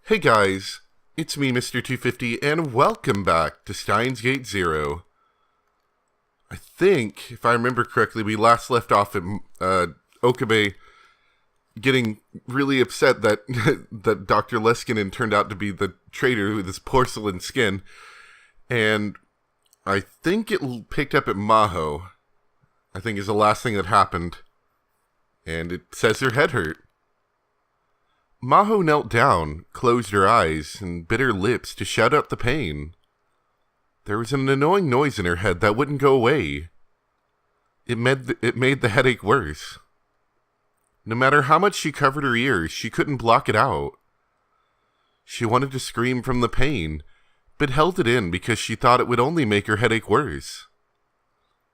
Hey guys, it's me, Mr. 250, and welcome back to Steins Gate Zero. I think, if I remember correctly, we last left off at Okabe getting really upset that that Dr. Leskinen turned out to be the traitor with his porcelain skin, and I think it picked up at Maho. I think is the last thing that happened, and it says her head hurt. Maho knelt down, closed her eyes, and bit her lips to shut out the pain. There was an annoying noise in her head that wouldn't go away. It made the headache worse. No matter how much she covered her ears, she couldn't block it out. She wanted to scream from the pain, but held it in because she thought it would only make her headache worse.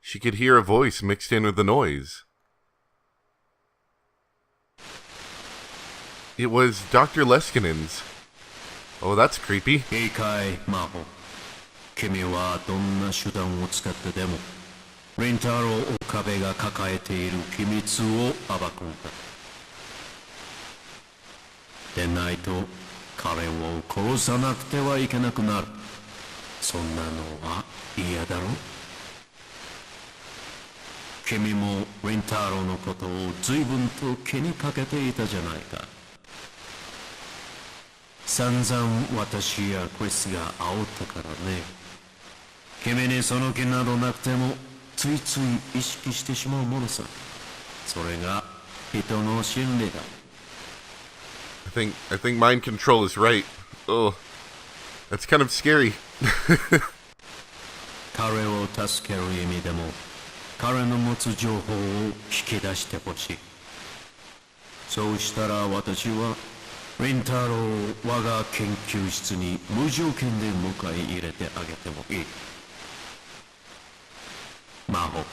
She could hear a voice mixed in with the noise. It was Dr. Leskinen's. Oh, that's creepy. 警戒魔法。君はどんな手段を使ってでもリンタロウ・オカベが抱えている秘密を暴くんだ。でないと彼を殺さなくてはいけなくなる。そんなのは嫌だろ？君もリンタロウのことを随分と気にかけていたじゃないか。散々私やクリスが煽ったからね。君にその気などなくてもついつい意識してしまうものさ。それが人の心理だ。I think mind control is right. Oh, that's kind of scary. 彼を助ける意味でも彼の持つ情報を引き出してほしい。そうしたら私はリンタロウを我が研究室に無条件で迎え入れてあげてもいい。魔法、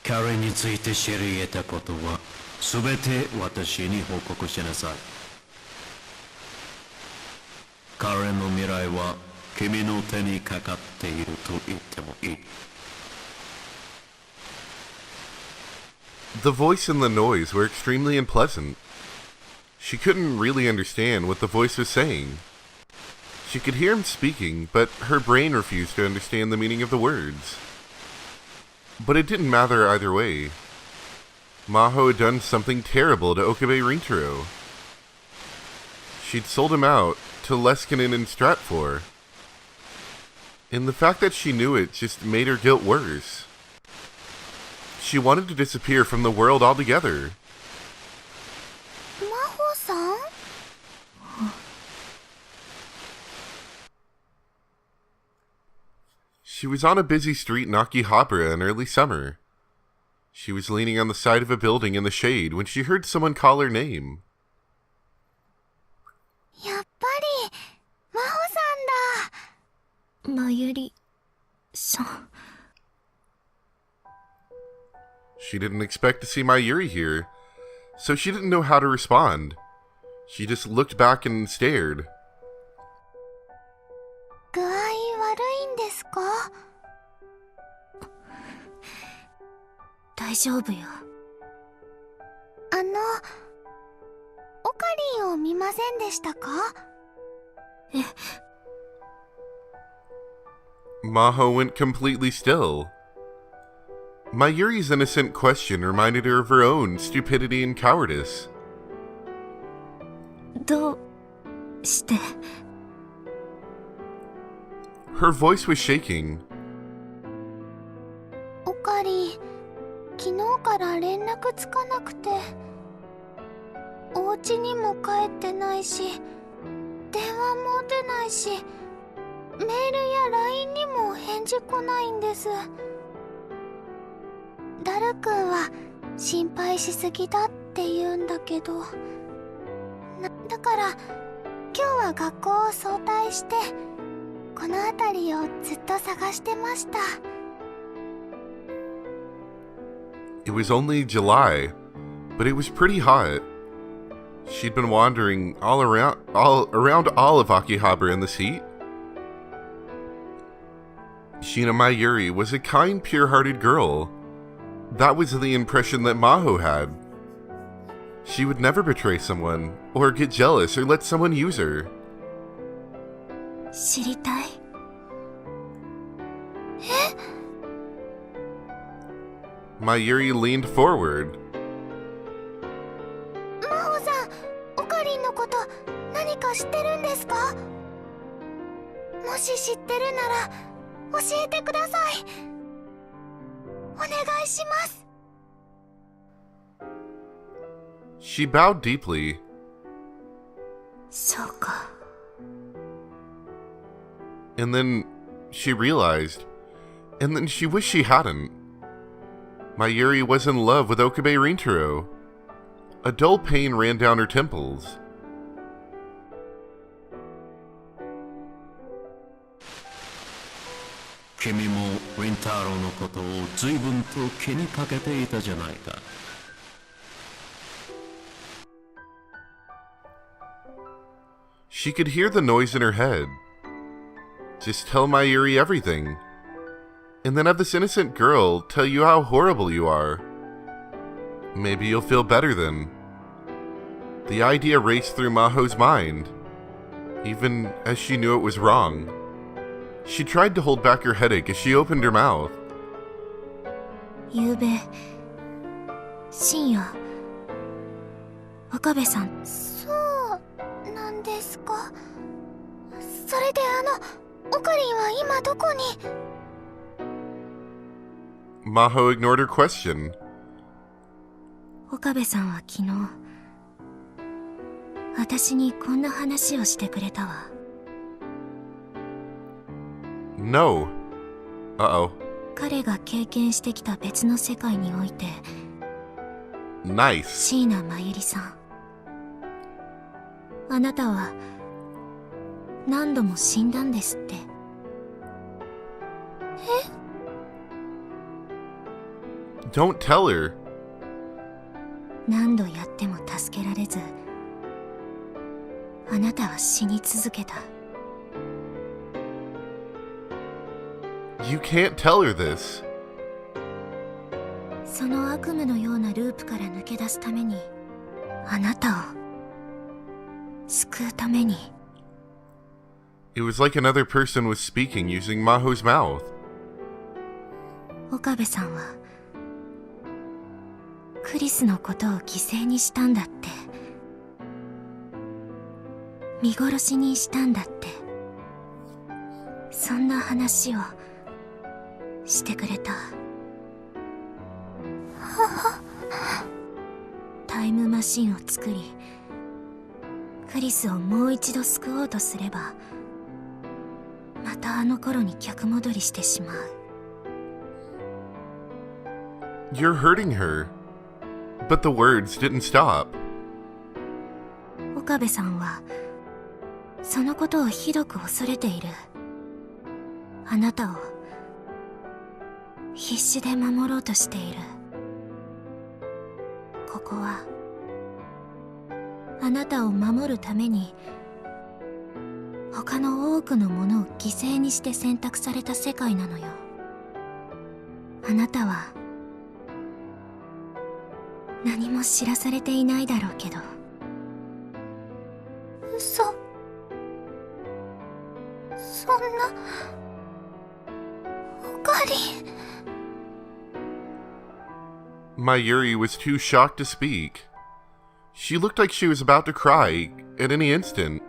彼について知り得たことは全て私に報告しなさい。彼の未来は君の手にかかっていると言ってもいい。The voice and the noise were extremely unpleasant. She couldn't really understand what the voice was saying. She could hear him speaking, but her brain refused to understand the meaning of the words. But it didn't matter either way. Maho had done something terrible to Okabe Rintaro. She'd sold him out to Leskinen and Stratfor. And the fact that she knew it just made her guilt worse. She wanted to disappear from the world altogether. She was on a busy street in Akihabara in early summer. She was leaning on the side of a building in the shade when she heard someone call her name. やっぱり真帆さんだ。まゆりさん。She didn't expect to see Mayuri here, so she didn't know how to respond. She just looked back and stared. 具合悪いんですか？大丈夫よ。オカリンを見ませんでしたか？え。Maho went completely still. Mayuri's innocent question reminded her of her own stupidity and cowardice. どうして？ Her voice was shaking. オカリン、昨日から連絡つかなくて、お家にも帰ってないし、電話も出ないし、メールや LINE にも返事来ないんです。ダルくんは心配しすぎだって言うんだけど、だから今日は学校を早退してこの辺りをずっと探してました。 It was only July, but it was pretty hot. She'd been wandering all around all of Akihabara in this heat. Shina Mayuri was a kind, pure-hearted girl. That was the impression that Maho had. She would never betray someone, or get jealous, or let someone use her. 知りたい。Mayuri leaned forward. 真帆さん、オカリンのこと何か知ってるんですか？もし知ってるなら教えてください。お願いします。 She bowed deeply. そうか。 And then she realized, and then she wished she hadn't. Mayuri was in love with Okabe Rintaro. A dull pain ran down her temples. 君もリンタロウのことを随分と気にかけていたじゃないか。She could hear the noise in her head. Just tell Mayuri everything. And then have this innocent girl tell you how horrible you are. Maybe you'll feel better then. The idea raced through Maho's mind, even as she knew it was wrong. She tried to hold back her headache as she opened her mouth. ゆうべ深夜、岡部さん。そうなんですか。それでオカリンは今どこに？ Maho ignored her question. 岡部さんは昨日私にこんな話をしてくれたわ。 No. Uh-oh. 彼が経験してきた別の世界において、 Nice. 椎名真由里さん、あなたは何度も死んだんですって。Don't tell her. 何度やっても助けられず、あなたは死に続けた。 You can't tell her this. その悪夢のようなループから抜け出すために、あなたを救うために。 It was like another person was speaking using Maho's mouth. 岡部さんはクリスのことを犠牲にしたんだって。見殺しにしたんだって。そんな話をしてくれた。タイムマシンを作り、クリスをもう一度救おうとすれば、またあの頃に逆戻りしてしまう。 You're hurting her. But the words didn't stop. 岡部さんはそのことをひどく恐れている。あなたを必死で守ろうとしている。ここはあなたを守るために他の多くのものを犠牲にして選択された世界なのよ。あなたは何も知らされていないだろうけど。嘘。そんな。オカリン。 Mayuri was too shocked to speak. She looked like she was about to cry at any instant.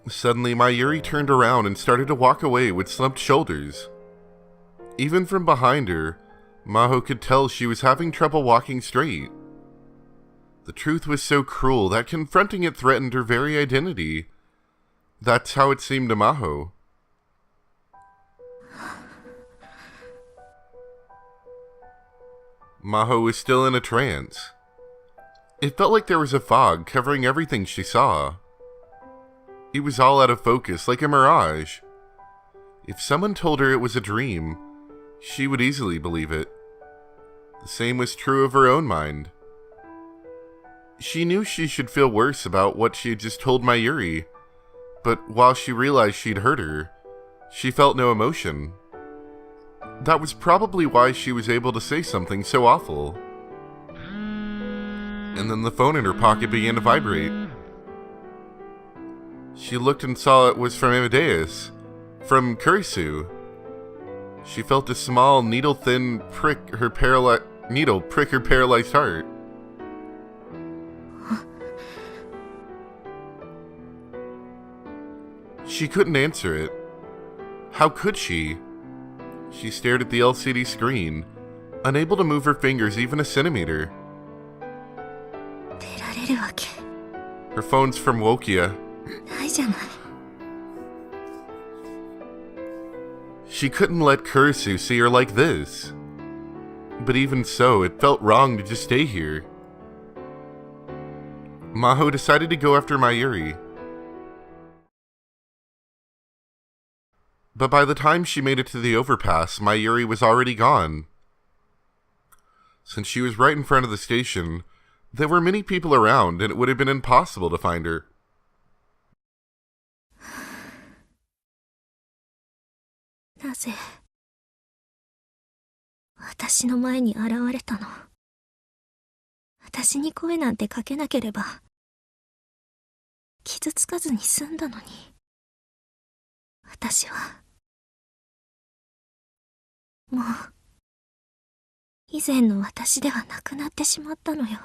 Suddenly, Mayuri turned around and started to walk away with slumped shoulders. Even from behind her, Maho could tell she was having trouble walking straight. The truth was so cruel that confronting it threatened her very identity. That's how it seemed to Maho. Maho was still in a trance. It felt like there was a fog covering everything she saw. It was all out of focus, like a mirage. If someone told her it was a dream, she would easily believe it. The same was true of her own mind. She knew she should feel worse about what she had just told Mayuri, but while she realized she'd hurt her, she felt no emotion. That was probably why she was able to say something so awful. And then the phone in her pocket began to vibrate. She looked and saw it was from Amadeus, from Kurisu. She felt a small, needle-thin prick her paralyzed heart. She couldn't answer it. How could she? She stared at the LCD screen, unable to move her fingers even a centimeter. Her phone's from Wokia. She couldn't let Kurisu see her like this. But even so, it felt wrong to just stay here. Maho decided to go after Mayuri. But by the time she made it to the overpass, Mayuri was already gone. Since she was right in front of the station, there were many people around, and it would have been impossible to find her. なぜ私の前に現れたの。私に声なんてかけなければ傷つかずに済んだのに。私はもう以前の私ではなくなってしまったのよ。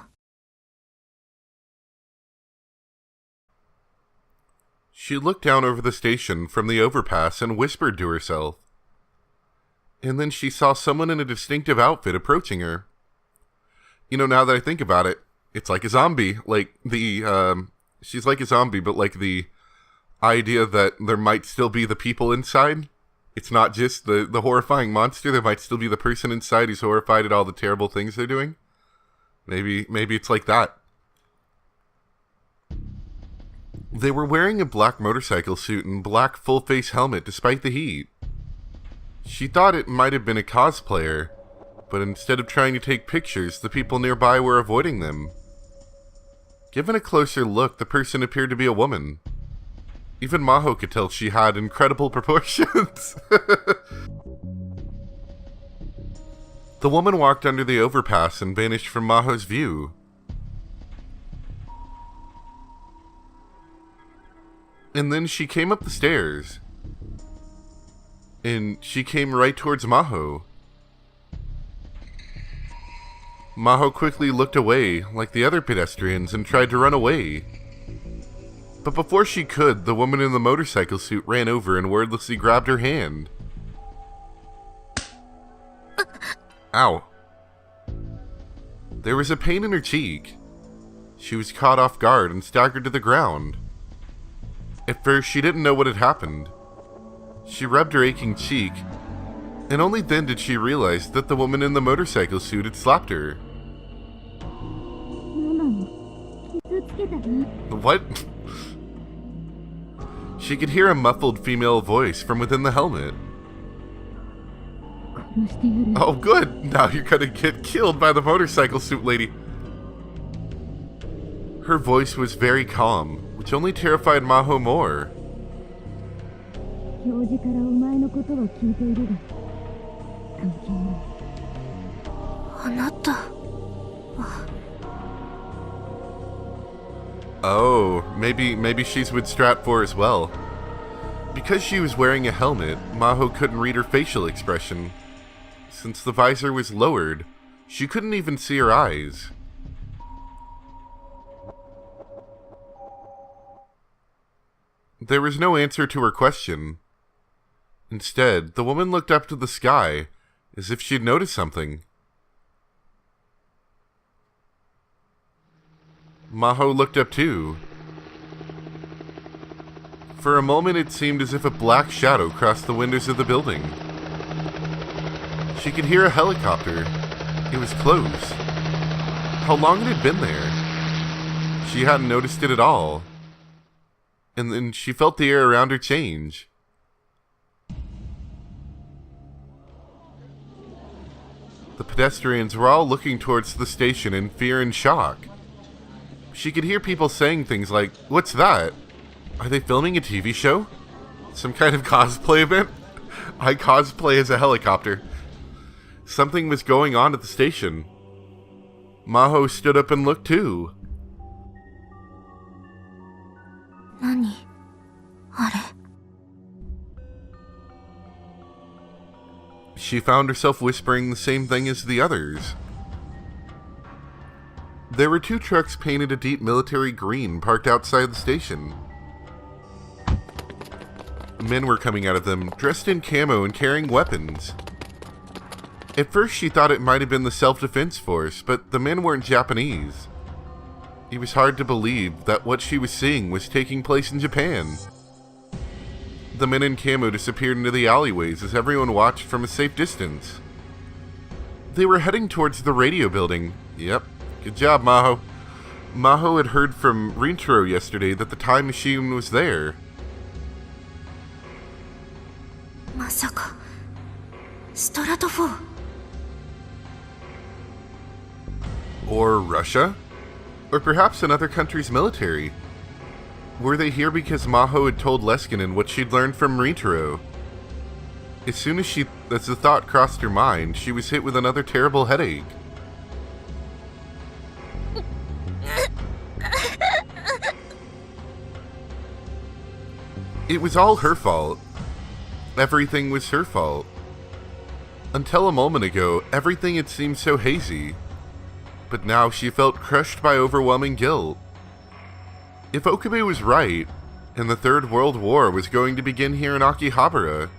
She looked down over the station from the overpass and whispered to herself. And then she saw someone in a distinctive outfit approaching her. You know, now that I think about it, it's like a zombie. Like she's like a zombie, but like the idea that there might still be the people inside. It's not just the horrifying monster. There might still be the person inside who's horrified at all the terrible things they're doing. Maybe it's like that. They were wearing a black motorcycle suit and black full-face helmet despite the heat. She thought it might have been a cosplayer, but instead of trying to take pictures, the people nearby were avoiding them. Given a closer look, the person appeared to be a woman. Even Maho could tell she had incredible proportions. The woman walked under the overpass and vanished from Maho's view. And then she came up the stairs. And she came right towards Maho. Maho quickly looked away, like the other pedestrians, and tried to run away. But before she could, the woman in the motorcycle suit ran over and wordlessly grabbed her hand. Ow. There was a pain in her cheek. She was caught off guard and staggered to the ground. At first, she didn't know what had happened. She rubbed her aching cheek, and only then did she realize that the woman in the motorcycle suit had slapped her. What? She could hear a muffled female voice from within the helmet. Oh good, now you're gonna get killed by the motorcycle suit lady. Her voice was very calm, which only terrified Maho more. Oh, maybe she's with Stratfor as well. Because she was wearing a helmet, Maho couldn't read her facial expression. Since the visor was lowered, she couldn't even see her eyes. There was no answer to her question. Instead, the woman looked up to the sky, as if she'd noticed something. Maho looked up too. For a moment it seemed as if a black shadow crossed the windows of the building. She could hear a helicopter. It was close. How long it had been there? She hadn't noticed it at all. And then she felt the air around her change. The pedestrians were all looking towards the station in fear and shock. She could hear people saying things like, "What's that? Are they filming a TV show? Some kind of cosplay event? I cosplay as a helicopter. Something was going on at the station. Maho stood up and looked too. 何あれ She found herself whispering the same thing as the others. There were 2 trucks painted a deep military green parked outside the station. Men were coming out of them, dressed in camo and carrying weapons. At first she thought it might have been the self-defense force, but the men weren't Japanese. It was hard to believe that what she was seeing was taking place in Japan. The men in camo disappeared into the alleyways as everyone watched from a safe distance. They were heading towards the radio building. Yep, good job, Maho. Maho had heard from Rintaro yesterday that the time machine was there. まさかストラト4 Or Russia? Or perhaps another country's military. Were they here because Maho had told Leskinen what she'd learned from Rintaro? As soon as the thought crossed her mind, she was hit with another terrible headache. It was all her fault. Everything was her fault. Until a moment ago, everything had seemed so hazy. But now she felt crushed by overwhelming guilt. If Okabe was right, and the Third World War was going to begin here in Akihabara,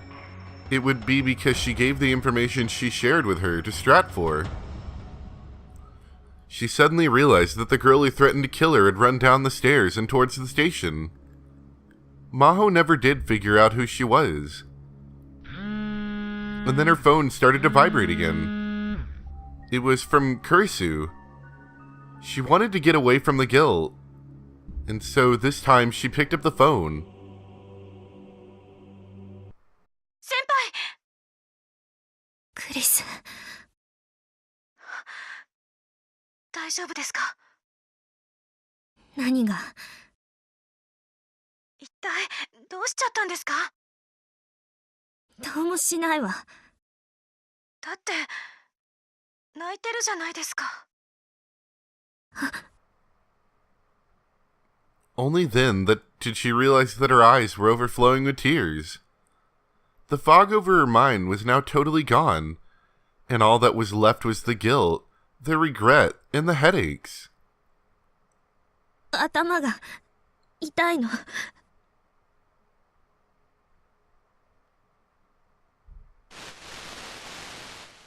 it would be because she gave the information she shared with her to Stratfor. She suddenly realized that the girl who threatened to kill her had run down the stairs and towards the station. Maho never did figure out who she was. And then her phone started to vibrate again. It was from Kurisu. She wanted to get away from the guilt. And so this time she picked up the phone. 先輩クリス大丈夫ですか何が一体どうしちゃったんですかどうもしないわだって泣いてるじゃないですか Only then did she realize that her eyes were overflowing with tears. The fog over her mind was now totally gone, and all that was left was the guilt, the regret, and the headaches. 頭が痛いの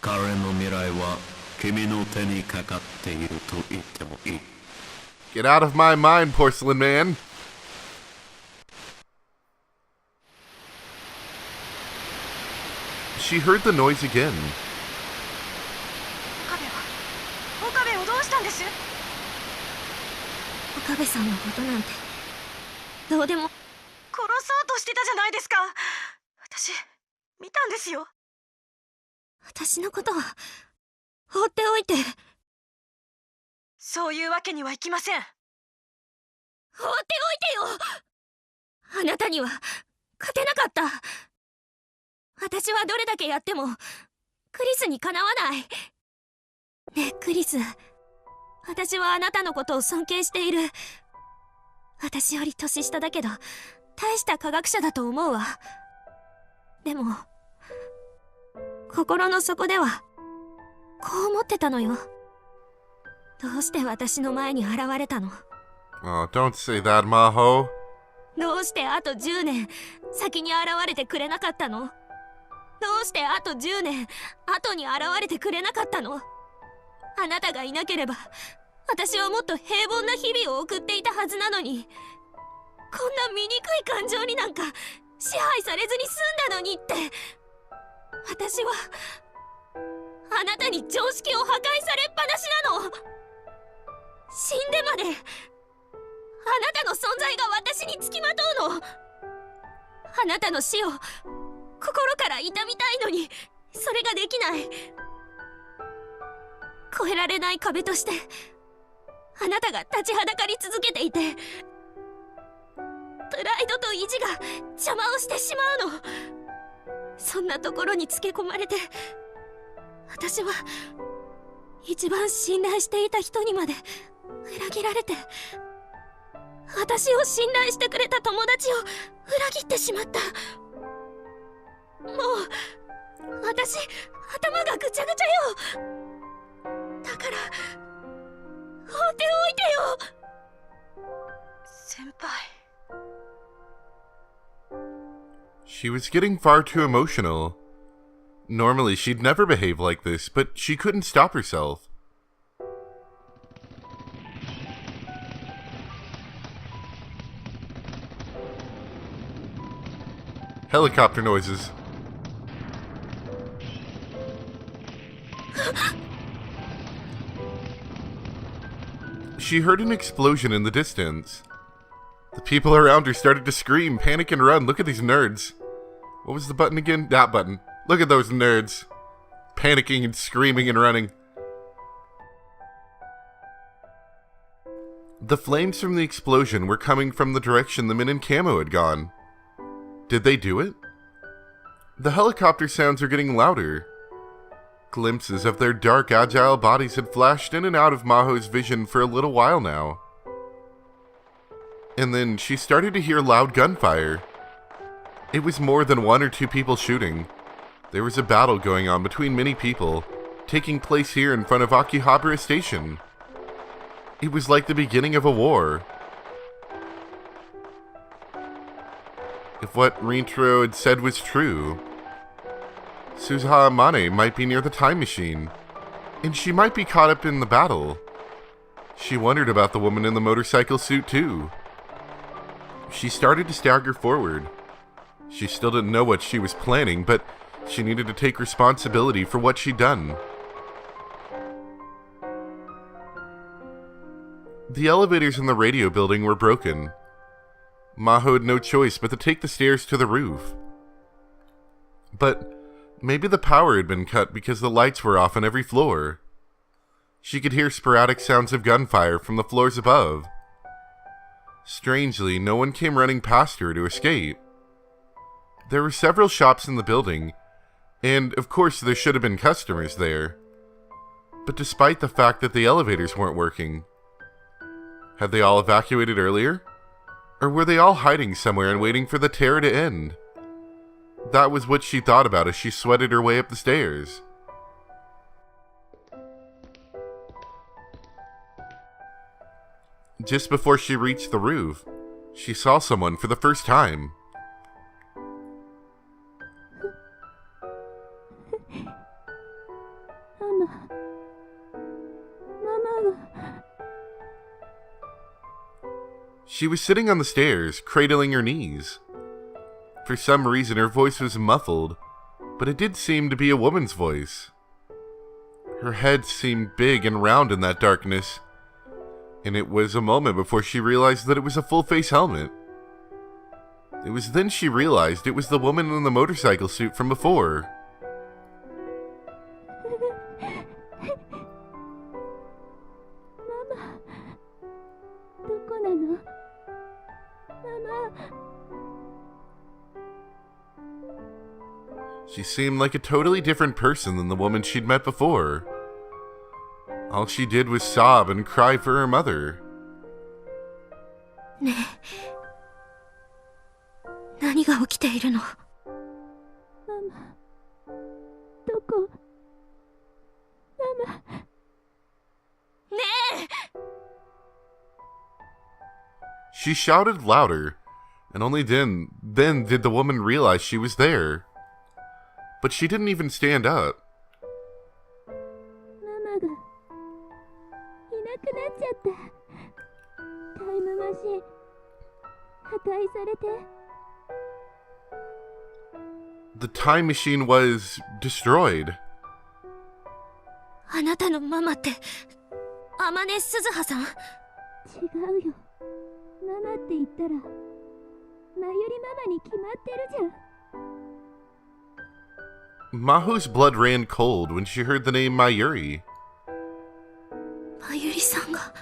彼の未来は君の手にかかっていると言ってもいい。 Get out of my mind, porcelain man! She heard the noise again. 岡部をどうしたんです岡部さんのことなんてどうでも殺そうとしてたじゃないですか私見たんですよ私のことは放っておいてそういうわけにはいきません放っておいてよあなたには勝てなかった私はどれだけやってもクリスにかなわないねえクリス私はあなたのことを尊敬している私より年下だけど大した科学者だと思うわでも心の底ではこう思ってたのよどうして私の前に現れたの Oh, don't say that, Maho. どうしてあと10年先に現れてくれなかったのどうしてあと10年後に現れてくれなかったのあなたがいなければ私はもっと平凡な日々を送っていたはずなのにこんな醜い感情になんか支配されずに済んだのにって私はあなたに常識を破壊されっぱなしなの死んでまであなたの存在が私につきまとうのあなたの死を心から悼みたいのにそれができない越えられない壁としてあなたが立ちはだかり続けていてプライドと意地が邪魔をしてしまうのそんなところにつけ込まれて私は一番信頼していた人にまで裏切られて、私を信頼してくれた友達を裏切ってしまった。もう私頭がぐちゃぐちゃよ。だから放っておいてよ、先輩。She was getting far too emotional. Normally, she'd never behave like this, but she couldn't stop herself. Helicopter noises. She heard an explosion in the distance. The people around her started to scream, panic, and run. Look at these nerds. What was the button again? That button. Look at those nerds. Panicking and screaming and running. The flames from the explosion were coming from the direction the men in camo had gone. Did they do it? The helicopter sounds are getting louder. Glimpses of their dark, agile bodies had flashed in and out of Maho's vision for a little while now. And then she started to hear loud gunfire. It was more than one or two people shooting. There was a battle going on between many people, taking place here in front of Akihabara Station. It was like the beginning of a war. If what Rintaro had said was true, Suzuha Amane might be near the time machine, and she might be caught up in the battle. She wondered about the woman in the motorcycle suit too. She started to stagger forward. She still didn't know what she was planning, but she needed to take responsibility for what she'd done. The elevators in the radio building were broken. Maho had no choice but to take the stairs to the roof. But maybe the power had been cut because the lights were off on every floor. She could hear sporadic sounds of gunfire from the floors above. Strangely, no one came running past her to escape. There were several shops in the building, and of course there should have been customers there. But despite the fact that the elevators weren't working, had they all evacuated earlier? Or were they all hiding somewhere and waiting for the terror to end? That was what she thought about as she sweated her way up the stairs. Just before she reached the roof, she saw someone for the first time. She was sitting on the stairs, cradling her knees. For some reason, her voice was muffled, but it did seem to be a woman's voice. Her head seemed big and round in that darkness, and it was a moment before she realized that it was a full-face helmet. It was then she realized it was the woman in the motorcycle suit from before. She seemed like a totally different person than the woman she'd met before. All she did was sob and cry for her mother. ねえ、何が起きているの？ママ、どこ？ママ。ねえ! She shouted louder, and only then did the woman realize she was there. But she didn't even stand up. ママがいなくなっちゃった。タイムマシン破壊されて。The time machine was destroyed. あなたのママって天音鈴葉さん？違うよ。ママって言ったらまゆりママに決まってるじゃん。Maho's blood ran cold when she heard the name Mayuri. まゆりさんが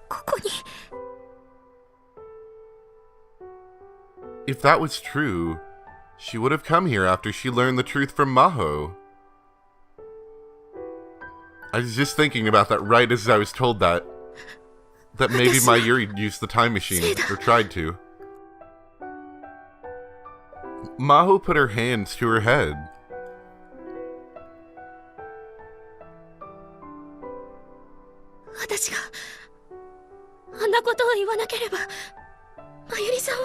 ここに。If that was true, she would have come here after she learned the truth from Maho. I was just thinking about that right as I was told that. That maybe Mayuri used the time machine, or tried to. Maho put her hands to her head. 私があんなことを言わなければ、まゆりさんは。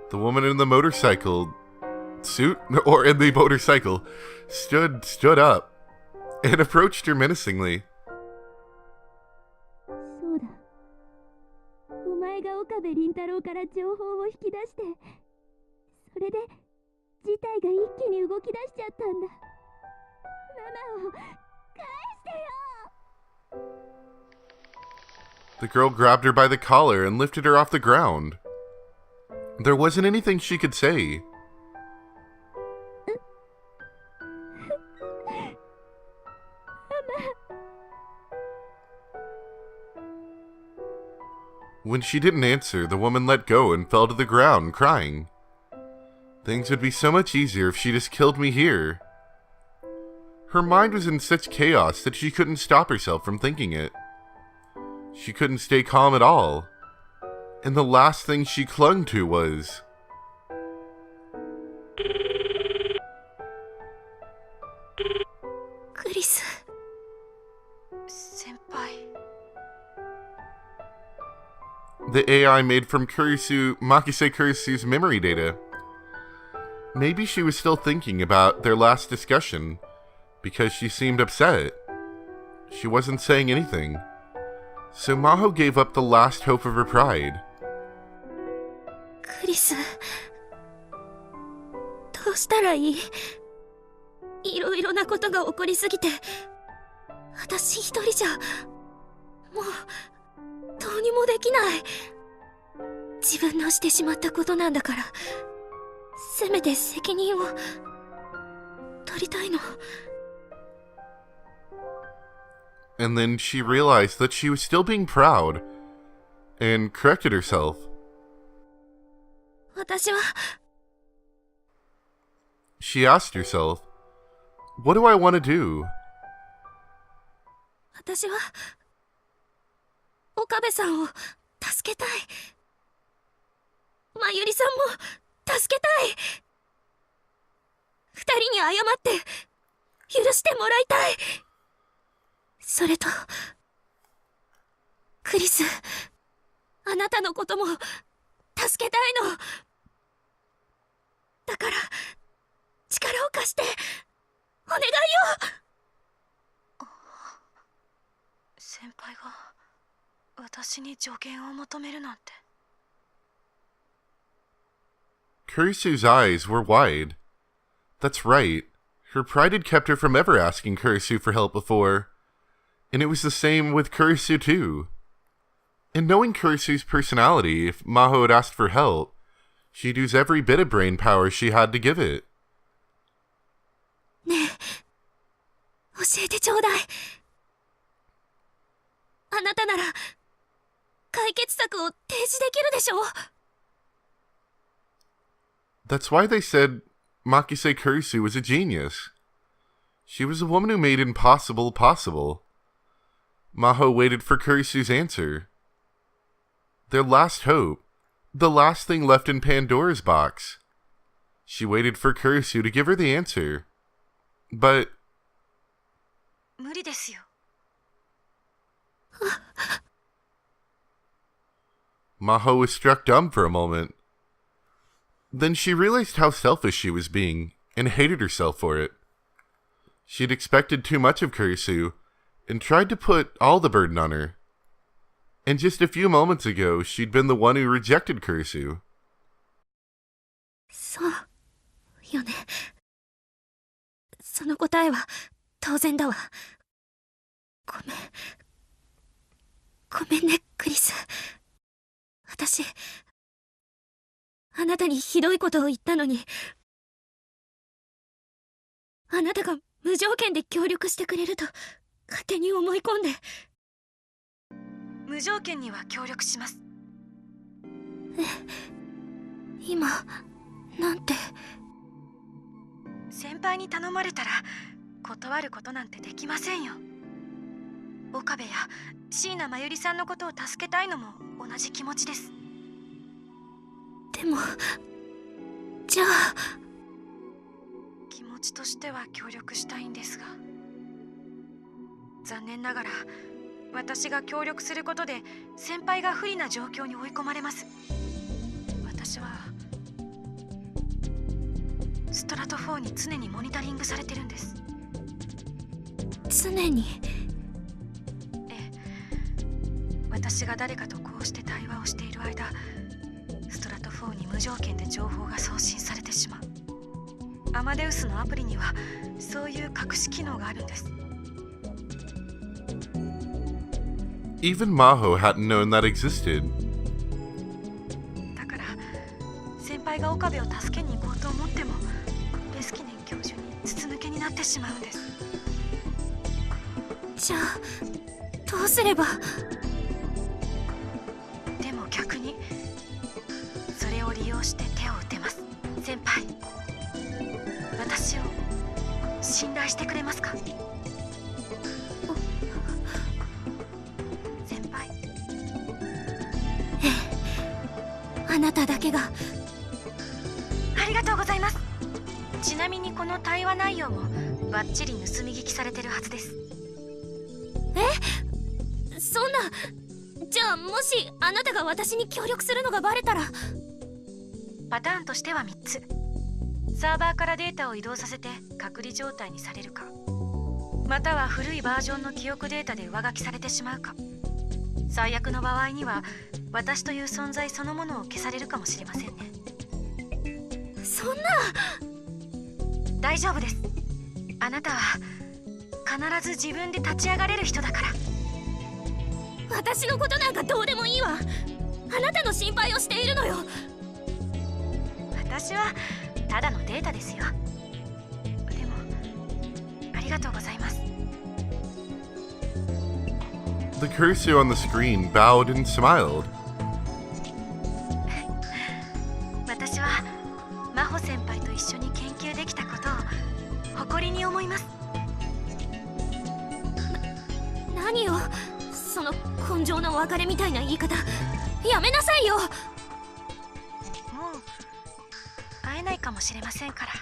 The woman in the motorcycle suit, or in the motorcycle, stood up and approached her menacingly. そうだ。お前が岡部倫太郎から情報を引き出して、それで事態が一気に動き出しちゃったんだ。ママを返してよ。 The girl grabbed her by the collar and lifted her off the ground. There wasn't anything she could say. When she didn't answer, the woman let go and fell to the ground, crying. Things would be so much easier if she just killed me here. Her mind was in such chaos that she couldn't stop herself from thinking it. She couldn't stay calm at all. And the last thing she clung to was... Chris. Senpai. The AI made from Makise Kurisu's memory data. Maybe she was still thinking about their last discussion, because she seemed upset. She wasn't saying anything. So Maho gave up the last hope of her pride. クリス、どうしたらいい？いろいろなことが起こりすぎて、私一人じゃもうどうにもできない。自分のしてしまったことなんだから、せめて責任を取りたいの。 And then she realized that she was still being proud, and corrected herself. 私は She asked herself, what do I want to do? 私は岡部さんを助けたい。まゆりさんも助けたい。二人に謝って許してもらいたい。それとクリス、あなたのことも助けたいの。だから力を貸してお願いよ。先輩が私に助言を求めるなんて。 Kurisu's eyes were wide. That's right. Her pride had kept her from ever asking Kurisu for help before. And it was the same with Kurisu too. And knowing Kurisu's personality, if Maho had asked for help, she'd use every bit of brain power she had to give it. ねえ、教えてちょうだい。あなたなら解決策を提示できるでしょう。 That's why they said Makise Kurisu was a genius. She was a woman who made impossible possible. Maho waited for Kurisu's answer. Their last hope, the last thing left in Pandora's box. She waited for Kurisu to give her the answer. But... 無理ですよ。 Maho was struck dumb for a moment. Then she realized how selfish she was being, and hated herself for it. She'd expected too much of Kurisu, and tried to put all the burden on her. And just a few moments ago, she'd been the one who rejected Kurisu. そうよね。その答えは当然だわ。ごめんね、クリス。私、あなたにひどいことを言ったのに、あなたが無条件で協力してくれると勝手に思い込んで。無条件には協力します。今なんて。先輩に頼まれたら断ることなんてできませんよ。岡部や椎名真由里さんのことを助けたいのも同じ気持ちです。でも、じゃあ。気持ちとしては協力したいんですが、残念ながら私が協力することで先輩が不利な状況に追い込まれます。私はストラト4に常にモニタリングされてるんです。常に。ええ、私が誰かとこうして対話をしている間、ストラト4に無条件で情報が送信されてしまう。アマデウスのアプリにはそういう隠し機能があるんです。Even Maho hadn't known that existed. だから先輩が岡部を助けに行こうと思ってもレスキネン教授に筒抜けになってしまうんです。じゃあどうすれば。でも逆にそれを利用して手を打てます。先輩、私を信頼してくれますか？先輩。ええ、あなただけが。ありがとうございます。ちなみにこの対話内容もバッチリ盗み聞きされてるはずです。え、そんな。じゃあもしあなたが私に協力するのがバレたら。パターンとしては3つ。サーバーからデータを移動させて隔離状態にされるか、または古いバージョンの記憶データで上書きされてしまうか、最悪の場合には私という存在そのものを消されるかもしれませんね。そんな。大丈夫です。あなたは必ず自分で立ち上がれる人だから。私のことなんかどうでもいいわ。あなたの心配をしているのよ。私はただのデータですよ。でもありがとうございます。 The cursor on the screen bowed and smiled. 私は真帆先輩と一緒に研究できたことを誇りに思います。何よ、その根性の別れみたいな言い方。やめなさいよ。もう会えないかもしれませんから。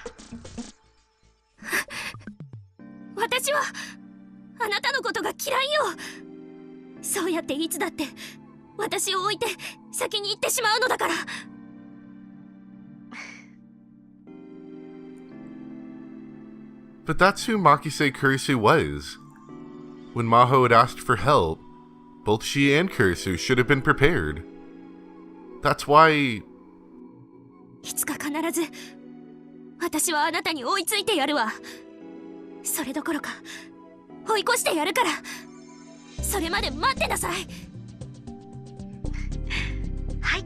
私はあなたのことが嫌いよ。そうやっていつだって私を置いて先に行ってしまうのだから。But that's who Makise Kurisu was. When Maho had asked for help, both she and Kurisu should have been prepared. That's why... いつか必ず私はあなたに追いついてやるわ。それどころか追い越してやるから。それまで待ってなさい。はい。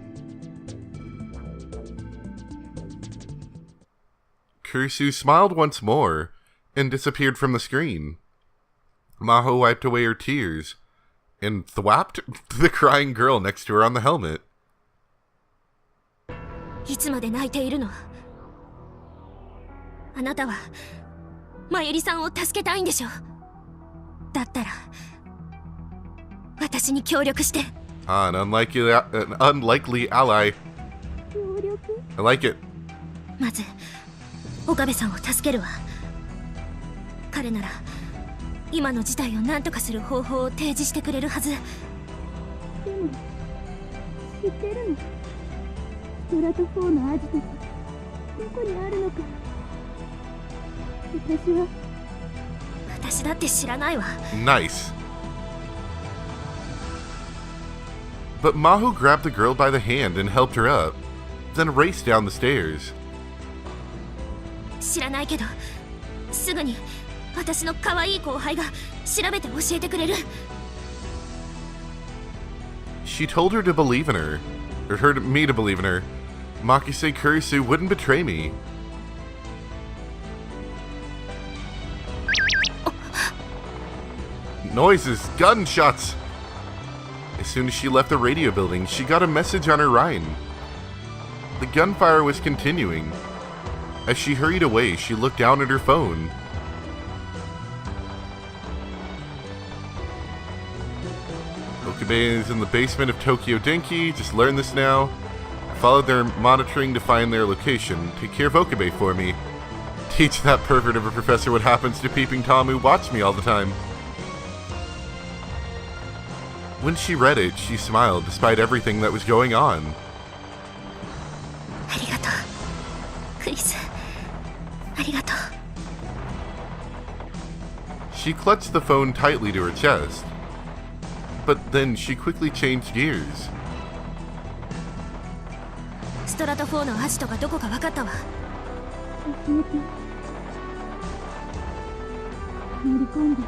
Kurisu smiled once more and disappeared from the screen. Maho wiped away her tears and thwapped the crying girl next to her on the helmet. いつまで泣いているの？あなたは真由里さんを助けたいんでしょ？だったら私に協力して。Ah, an unlikely ally. 協力？ I like it. まず岡部さんを助けるわ。彼なら今の事態を何とかする方法を提示してくれるはず。でも知ってるの？ストラト4のアジトがどこにあるのか。私だって知らないわ。 Nice. But Maho grabbed the girl by the hand and helped her up, then raced down the stairs. 知らないけどすぐに私の可愛い後輩が調べて教えてくれる。 She told her to believe in her, or me to believe in her. Makise Kurisu wouldn't betray me. Noises, gunshots. As soon as she left the radio building, she got a message on her Rhine. The gunfire was continuing. As she hurried away, she looked down at her phone. Okabe is in the basement of Tokyo Denki. Just learned this now. Followed their monitoring to find their location. Take care of Okabe for me. Teach that pervert of a professor what happens to Peeping Tom who watch me all the time. When she read it, she smiled despite everything that was going on. ありがとうクリスありがとう She clutched the phone tightly to her chest. But then she quickly changed gears. ストラト4のアジトがどこか分かったわ教えて乗り込んで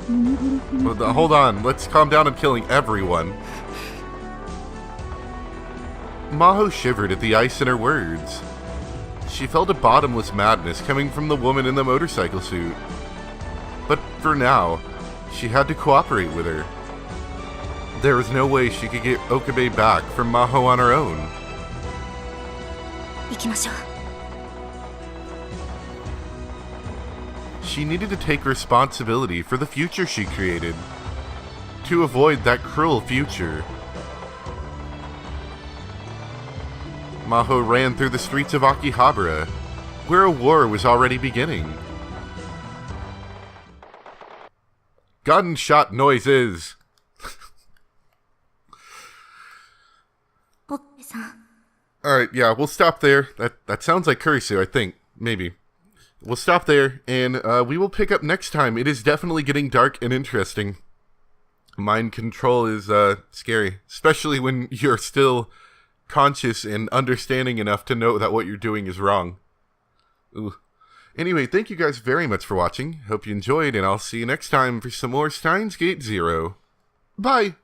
見殺しに Hold on, let's calm down on killing everyone. Maho shivered at the ice in her words. She felt a bottomless madness coming from the woman in the motorcycle suit. But for now, she had to cooperate with her. There was no way she could get Okabe back from Maho on her own. 行きましょう She needed to take responsibility for the future she created. To avoid that cruel future. Maho ran through the streets of Akihabara, where a war was already beginning. Gunshot noises! オッケーさん Alright, yeah, we'll stop there. That sounds like Kurisu, I think. Maybe. We'll stop there, and we will pick up next time. It is definitely getting dark and interesting. Mind control is scary, especially when you're still conscious and understanding enough to know that what you're doing is wrong. Ooh. Anyway, thank you guys very much for watching. Hope you enjoyed, and I'll see you next time for some more Steins Gate Zero. Bye!